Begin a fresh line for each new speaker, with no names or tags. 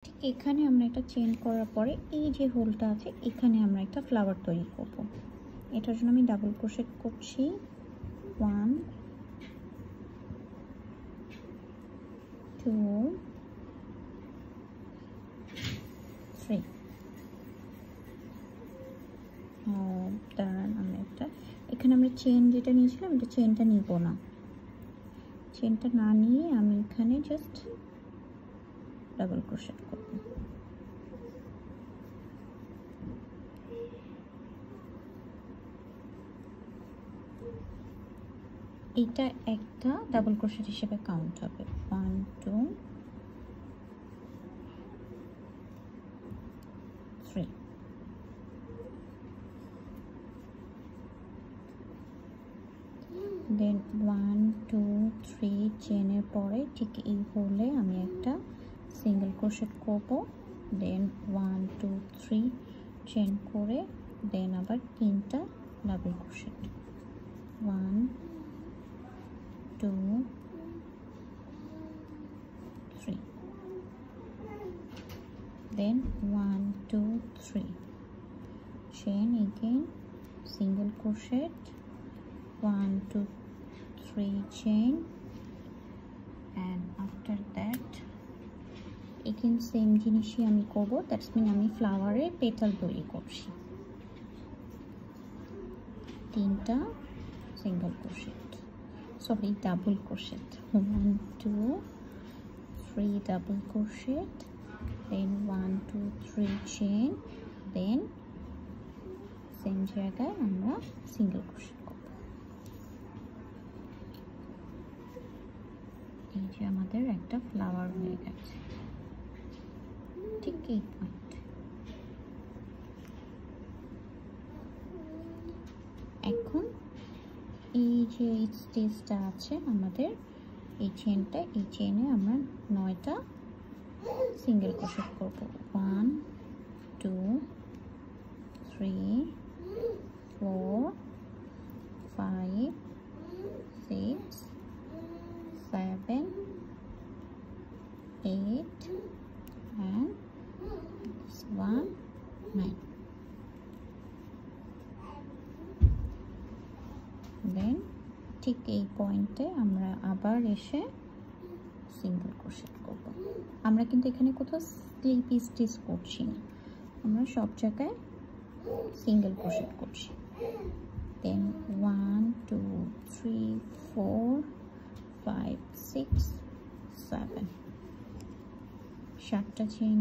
ঠিক এখানে আমরা একটা চেইন করার পরে এই যে হোলটা আছে এখানে আমরা একটা ফ্লাওয়ার তৈরি করব। এটার জন্য আমি ডাবল ক্রোশেট করছি 1 2 3 দাঁড়ান আমরা একটা এখানে আমরা চেইন যেটা নিয়েছিলাম এটা চেইনটা নিব না, চেইনটা না নিয়ে আমি এখানে জাস্ট ডাবল ক্রোশেট করব। এটা একটা ডাবল ক্রোশেট হিসেবে কাউন্ট হবে 1 2 3 দেন 1 2 3 চেনের পরে ঠিক এই হোলে আমি একটা সিঙ্গেল ক্রোশেট করব, দেন 1 2 3 চেন করে দেন আবার তিনটা double crochet 1 2 3 then 1 2 3 chain again single crochet 1 2 3 chain and after that again same জিনিসই আমি করব, দ্যাটস মিন আমি ফ্লাওয়ারের পেটাল তৈরি করছি। তিনটা single crochet sorry double crochet 1 2 3 double crochet then 1 2 3 chain then same জায়গায় আমরা সিঙ্গেল ক্রোশেট করব। এই যে আমাদের একটা ফ্লাওয়ার হয়ে গেছে ঠিক এই পয়েন্ট। এখন এই যে স্টেজটা আছে আমাদের এই চেনটা, এই চেনে আমরা 9টা সিঙ্গেল ক্রোশেট করব 1 2 3 4 5 6 7 8 and this one 9 দেন ঠিক এই পয়েন্টে আমরা আবার এসে সিঙ্গেল ক্রোশেট করব। আমরা কিন্তু এখানে কোথাও স্লিপি স্টিচ করছি না, আমরা সব জায়গায় সিঙ্গেল ক্রোশেট করছি। দেন 1 2 3 4 5 6 7 7টা চেইন